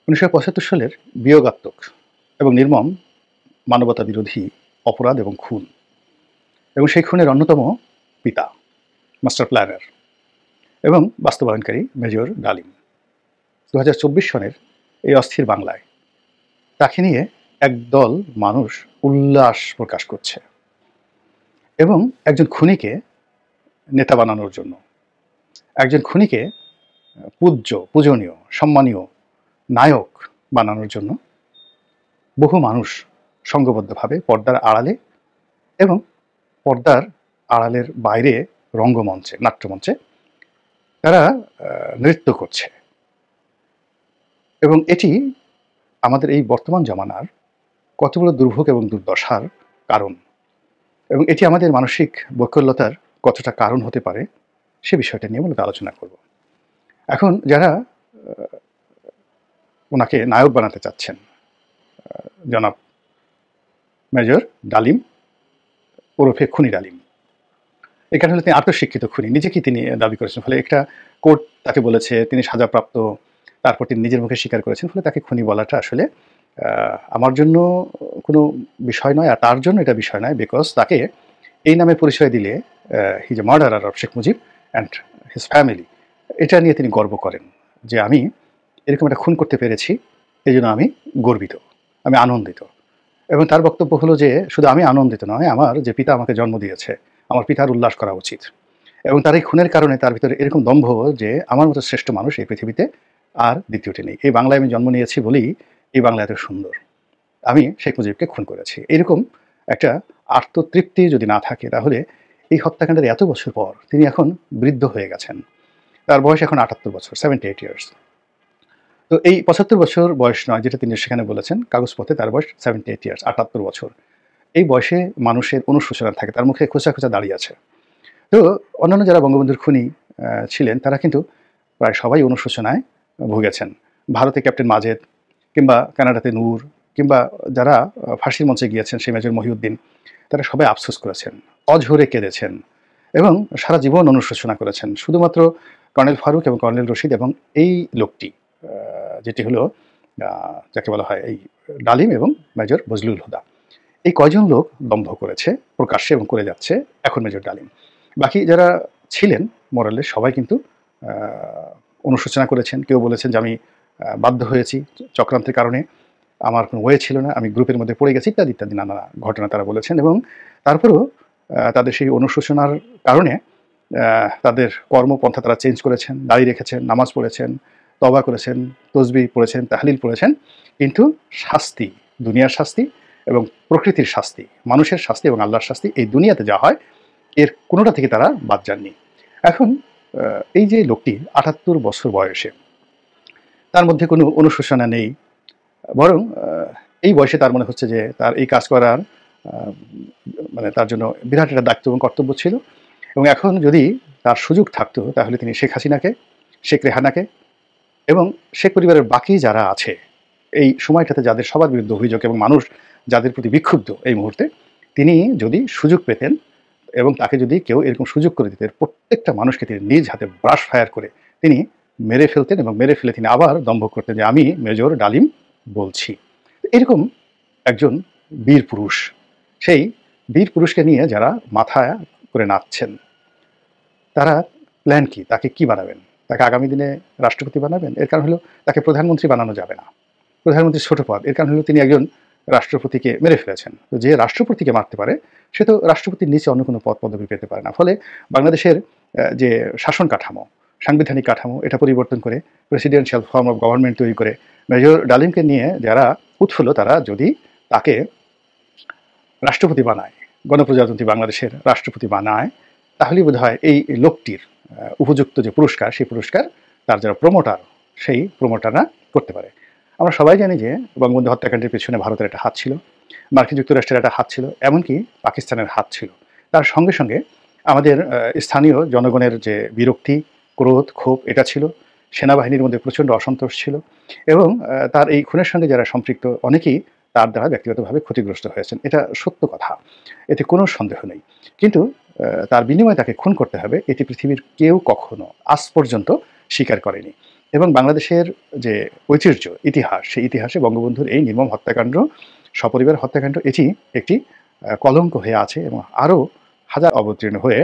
১৯৭৫ সালের বিয়োগাত্মক এবং নির্মম মানবতা বিরোধী অপরাধ এবং খুন এবং সেই খুনের অন্যতম পিতা, মাস্টার প্ল্যানার এবং বাস্তবায়নকারী মেজর ডালিম। ২০২৪ সনের এই অস্থির বাংলায় তাকে নিয়ে একদল মানুষ উল্লাস প্রকাশ করছে এবং একজন খুনিকে নেতা বানানোর জন্য, একজন খুনিকে পূজনীয়, সম্মানীয় নায়ক বানানোর জন্য বহু মানুষ সংঘবদ্ধভাবে পর্দার আড়ালে এবং পর্দার আড়ালের বাইরে রঙ্গমঞ্চে, নাট্যমঞ্চে তারা নৃত্য করছে এবং এটি আমাদের এই বর্তমান জামানার কত বড় দুর্ভোগ এবং দুর্দশার কারণ এবং এটি আমাদের মানসিক বৈকল্যতার কতটা কারণ হতে পারে সে বিষয়টা নিয়ে মূলত আলোচনা করব। এখন যারা ওনাকে নায়ক বানাতে চাচ্ছেন, জনাব মেজর ডালিম ওরফে খুনি ডালিম, এই কারণে হলে তিনি আত্মশিক্ষিত খুনি, নিজেকেই তিনি দাবি করেছেন। ফলে একটা কোর্ট তাকে বলেছে তিনি সাজাপ্রাপ্ত, তারপর তিনি নিজের মুখে স্বীকার করেছেন। ফলে তাকে খুনি বলাটা আসলে আমার জন্য কোনো বিষয় নয়, আর তার জন্য এটা বিষয় নয়, বিকজ তাকে এই নামে পরিচয় দিলে he is a murderer of Sheikh Mujib and his family, এটা নিয়ে তিনি গর্ব করেন যে আমি এরকম একটা খুন করতে পেরেছি, এই জন্য আমি গর্বিত, আমি আনন্দিত। এবং তার বক্তব্য হলো যে শুধু আমি আনন্দিত নয়, আমার যে পিতা আমাকে জন্ম দিয়েছে, আমার পিতার উল্লাস করা উচিত। এবং তার এই খুনের কারণে তার ভিতরে এরকম দম্ভ যে আমার মতো শ্রেষ্ঠ মানুষ এই পৃথিবীতে আর দ্বিতীয়টি নেই। এই বাংলায় আমি জন্ম নিয়েছি বলেই এই বাংলা এত সুন্দর, আমি শেখ মুজিবকে খুন করেছি। এরকম একটা আত্মতৃপ্তি যদি না থাকে, তাহলে এই হত্যাকাণ্ডের এত বছর পর তিনি এখন বৃদ্ধ হয়ে গেছেন, তার বয়স এখন ৭৮ বছর, 78 ইয়ার্স। তো এই ৭৫ বছর বয়স নয় যেটা তিনি সেখানে বলেছেন, কাগজপত্রে তার বয়স 78 ইয়ার্স, ৭৮ বছর। এই বয়সে মানুষের অনুশোচনা থাকে, তার মুখে খোঁচা খোঁচা দাঁড়িয়ে আছে। তো অন্যান্য যারা বঙ্গবন্ধুর খুনি ছিলেন তারা কিন্তু প্রায় সবাই অনুশোচনায় ভুগেছেন। ভারতে ক্যাপ্টেন মাজেদ, কিংবা কানাডাতে নূর, কিংবা যারা ফাঁসির মঞ্চে গিয়েছেন সেই মেজর মহিউদ্দিন, তারা সবাই আফসোস করেছেন, অঝরে কেঁদেছেন এবং সারা জীবন অনুশোচনা করেছেন। শুধুমাত্র কর্নেল ফারুক এবং কর্নেল রশিদ এবং এই লোকটি যেটি হলো যাকে বলা হয় এই ডালিম এবং মেজর বজলুল হুদা, এই কয়জন লোক দম্ভ করেছে প্রকাশ্যে এবং করে যাচ্ছে এখন মেজর ডালিম। বাকি যারা ছিলেন মোরালে সবাই কিন্তু অনুশোচনা করেছেন। কেউ বলেছেন যে আমি বাধ্য হয়েছি চক্রান্তের কারণে, আমার কোনো ওয়ে ছিল না, আমি গ্রুপের মধ্যে পড়ে গেছি, ইত্যাদি ইত্যাদি নানা ঘটনা তারা বলেছেন। এবং তারপরেও তাদের সেই অনুশোচনার কারণে তাদের কর্মপন্থা তারা চেঞ্জ করেছেন, দাড়ি রেখেছেন, নামাজ পড়েছেন, তওবা করেছেন, তসবিহ পড়েছেন, তাহলিল পড়েছেন, কিন্তু শাস্তি, দুনিয়ার শাস্তি এবং প্রকৃতির শাস্তি, মানুষের শাস্তি এবং আল্লাহর শাস্তি, এই দুনিয়াতে যা হয় এর কোনোটা থেকে তারা বাদ যাননি। এখন এই যে লোকটি ৭৮ বছর বয়সে, তার মধ্যে কোনো অনুশোচনা নেই, বরং এই বয়সে তার মনে হচ্ছে যে তার এই কাজ করার মানে তার জন্য বিরাট একটা দায়িত্ব এবং কর্তব্য ছিল। এবং এখন যদি তার সুযোগ থাকতো তাহলে তিনি শেখ হাসিনাকে, শেখ রেহানাকে এবং শেখ পরিবারের বাকি যারা আছে এই সময়টাতে যাদের সবার বিরুদ্ধে অভিযোগ এবং মানুষ যাদের প্রতি বিক্ষুব্ধ এই মুহূর্তে, তিনি যদি সুযোগ পেতেন এবং তাকে যদি কেউ এরকম সুযোগ করে দিতেন, প্রত্যেকটা মানুষকে তিনি নিজ হাতে ব্রাশ ফায়ার করে তিনি মেরে ফেলতেন এবং মেরে ফেলে তিনি আবার দম্ভ করতেন যে আমি মেজর ডালিম বলছি। এরকম একজন বীর পুরুষ, সেই বীর পুরুষকে নিয়ে যারা মাথা করে নাচছেন, তারা প্ল্যান কি? তাকে কি বানাবেন? তাকে আগামী দিনে রাষ্ট্রপতি বানাবেন? এর কারণ হলো তাকে প্রধানমন্ত্রী বানানো যাবে না, প্রধানমন্ত্রী ছোট পদ, এর কারণ হলো তিনি একজন রাষ্ট্রপতিকে মেরে ফেলেছেন। তো যে রাষ্ট্রপতিকে মারতে পারে সে তো রাষ্ট্রপতির নিচে অন্য কোনো পদ পদবি পেতে পারে না। ফলে বাংলাদেশের যে শাসন কাঠামো, সাংবিধানিক কাঠামো, এটা পরিবর্তন করে প্রেসিডেন্সিয়াল ফর্ম অফ গভর্নমেন্ট তৈরি করে মেজর ডালিমকে নিয়ে যারা উৎফুল্ল, তারা যদি তাকে রাষ্ট্রপতি বানায়, গণপ্রজাতন্ত্রী বাংলাদেশের রাষ্ট্রপতি বানায়, তাহলেই বোধ হয় এই লোকটির উপযুক্ত যে পুরস্কার, সেই পুরস্কার তার যারা প্রমোটার, সেই প্রমোটাররা করতে পারে। আমরা সবাই জানি যে বঙ্গবন্ধু হত্যাকাণ্ডের পেছনে ভারতের একটা হাত ছিল, মার্কিন যুক্তরাষ্ট্রের একটা হাত ছিল, এমনকি পাকিস্তানের হাত ছিল। তার সঙ্গে সঙ্গে আমাদের স্থানীয় জনগণের যে বিরক্তি, ক্রোধ, ক্ষোভ, এটা ছিল। সেনাবাহিনীর মধ্যে প্রচণ্ড অসন্তোষ ছিল এবং তার এই খুনের সঙ্গে যারা সম্পৃক্ত অনেকেই তার দ্বারা ব্যক্তিগতভাবে ক্ষতিগ্রস্ত হয়েছেন, এটা সত্য কথা, এতে কোনো সন্দেহ নেই। কিন্তু তার বিনিময়ে তাকে খুন করতে হবে, এটি পৃথিবীর কেউ কখনো আজ পর্যন্ত স্বীকার করেনি। এবং বাংলাদেশের যে ঐতিহ্য, ইতিহাস, সেই ইতিহাসে বঙ্গবন্ধুর এই নির্মম হত্যাকাণ্ড, সপরিবার হত্যাকাণ্ড, এটি একটি কলঙ্ক হয়ে আছে এবং আরও হাজার অবতীর্ণ হয়ে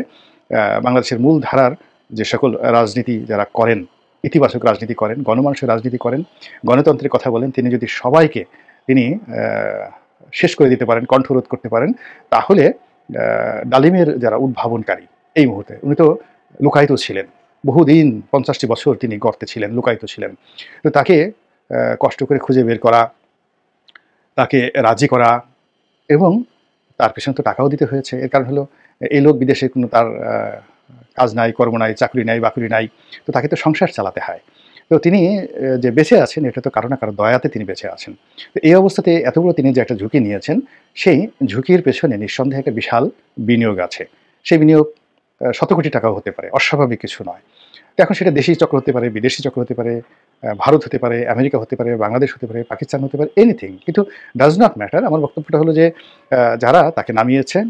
বাংলাদেশের মূল ধারার যে সকল রাজনীতি যারা করেন, ইতিবাচক রাজনীতি করেন, গণমানুষের রাজনীতি করেন, গণতন্ত্রের কথা বলেন, তিনি যদি সবাইকে তিনি শেষ করে দিতে পারেন, কণ্ঠরোধ করতে পারেন, তাহলে ডালিমের যারা উদ্ভাবনকারী এই মুহূর্তে, উনি তো লুকায়িত ছিলেন বহুদিন, 50টি বছর তিনি গর্তে ছিলেন, লুকায়িত ছিলেন। তো তাকে কষ্ট করে খুঁজে বের করা, তাকে রাজি করা এবং তার পেছনে তো টাকাও দিতে হয়েছে। এর কারণ হলো এই লোক বিদেশে কোনো তার কাজ নাই, কর্ম নাই, চাকরি নাই, বাকরি নাই, তো তাকে তো সংসার চালাতে হয়। তো তিনি যে বেঁচে আছেন এটা তো কারো না কারো দয়াতে তিনি বেঁচে আছেন। তো এই অবস্থাতে এতগুলো তিনি যে একটা ঝুঁকি নিয়েছেন, সেই ঝুঁকির পেছনে নিঃসন্দেহে একটা বিশাল বিনিয়োগ আছে। সেই বিনিয়োগ শত কোটি টাকাও হতে পারে, অস্বাভাবিক কিছু নয়। তো এখন সেটা দেশি চক্র হতে পারে, বিদেশি চক্র হতে পারে, ভারত হতে পারে, আমেরিকা হতে পারে, বাংলাদেশ হতে পারে, পাকিস্তান হতে পারে, এনিথিং, কিন্তু ডাজ নট ম্যাটার। আমার বক্তব্যটা হলো যে যারা তাকে নামিয়েছেন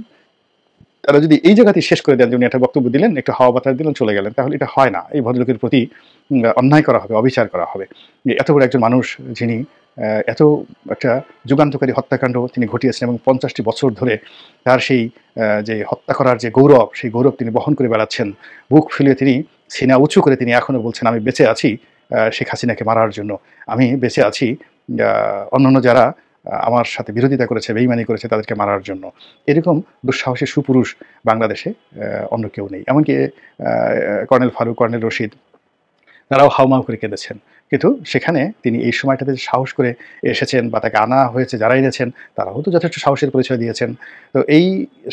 তারা যদি এই জায়গাতেই শেষ করে দেন যে উনি একটা বক্তব্য দিলেন, একটু হাওয়া বাতাস দিলেন, চলে গেলেন, তাহলে এটা হয় না। এই ভদ্রলোকের প্রতি অন্যায় করা হবে, অবিচার করা হবে। এত বড় একজন মানুষ যিনি এত একটা যুগান্তকারী হত্যাকাণ্ড তিনি ঘটিয়েছেন এবং 50টি বছর ধরে তার সেই যে হত্যা করার যে গৌরব, সেই গৌরব তিনি বহন করে বেড়াচ্ছেন। বুক ফুলিয়ে তিনি সিনা উঁচু করে তিনি এখনও বলছেন আমি বেঁচে আছি শেখ হাসিনাকে মারার জন্য, আমি বেঁচে আছি অন্যান্য যারা আমার সাথে বিরোধিতা করেছে, বেইমানি করেছে তাদেরকে মারার জন্য। এরকম দুঃসাহসী সুপুরুষ বাংলাদেশে অন্য কেউ নেই। এমনকি কর্নেল ফারুক, কর্নেল রশিদ, তারাও হাউমাউ করে কেঁদেছেন। কিন্তু সেখানে তিনি এই সময়টাতে সাহস করে এসেছেন বা তাকে আনা হয়েছে যারা এনেছেন, তারাও তো যথেষ্ট সাহসের পরিচয় দিয়েছেন। তো এই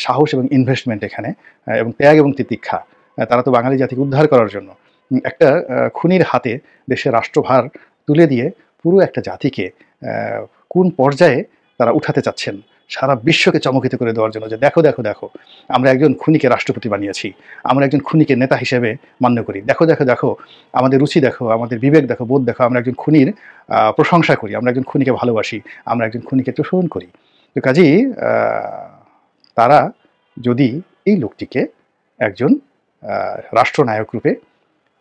সাহস এবং ইনভেস্টমেন্ট এখানে এবং ত্যাগ এবং তিতিক্ষা, তারা তো বাঙালি জাতিকে উদ্ধার করার জন্য একটা খুনির হাতে দেশের রাষ্ট্রভার তুলে দিয়ে পুরো একটা জাতিকে কোন পর্যায়ে তারা উঠাতে চাচ্ছেন, সারা বিশ্বকে চমকিত করে দেওয়ার জন্য, যে দেখো দেখো দেখো আমরা একজন খুনিকে রাষ্ট্রপতি বানিয়েছি, আমরা একজন খুনিকে নেতা হিসেবে মান্য করি, দেখো দেখো দেখো আমাদের রুচি দেখো, আমাদের বিবেক দেখো, বোধ দেখো, আমরা একজন খুনির প্রশংসা করি, আমরা একজন খুনিকে ভালোবাসি, আমরা একজন খুনিকে তোষণ করি। তো কাজেই তারা যদি এই লোকটিকে একজন রাষ্ট্রনায়ক রূপে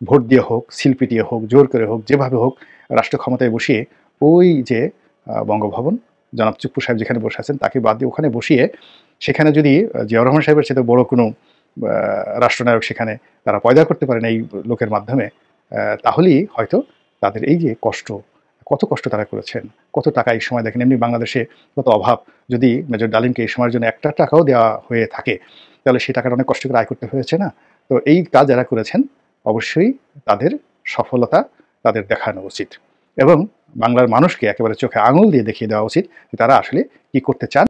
ভোট দিয়ে হোক, সিল পিটিয়ে হোক, জোর করে হোক, যেভাবে হোক রাষ্ট্র ক্ষমতায় বসিয়ে ওই যে বঙ্গভবন, জনাব চুপ্পু সাহেব যেখানে বসে আছেন তাকে বাদ দিয়ে ওখানে বসিয়ে সেখানে যদি জিয়াউর রহমান সাহেবের সাথে বড় কোনো রাষ্ট্রনায়ক সেখানে তারা পয়দা করতে পারেন এই লোকের মাধ্যমে, তাহলেই হয়তো তাদের এই যে কষ্ট, কত কষ্ট তারা করেছেন, কত টাকা এই সময় দেখেন, এমনি বাংলাদেশে কত অভাব, যদি মেজর ডালিমকে এই সময়ের জন্য একটা টাকাও দেওয়া হয়ে থাকে তাহলে সেই টাকাটা অনেক কষ্ট করে আয় করতে হয়েছে না? তো এই কাজ যারা করেছেন অবশ্যই তাদের সফলতা তাদের দেখানো উচিত এবং বাংলার মানুষকে একেবারে চোখে আঙুল দিয়ে দেখিয়ে দেওয়া উচিত যে তারা আসলে কি করতে চান।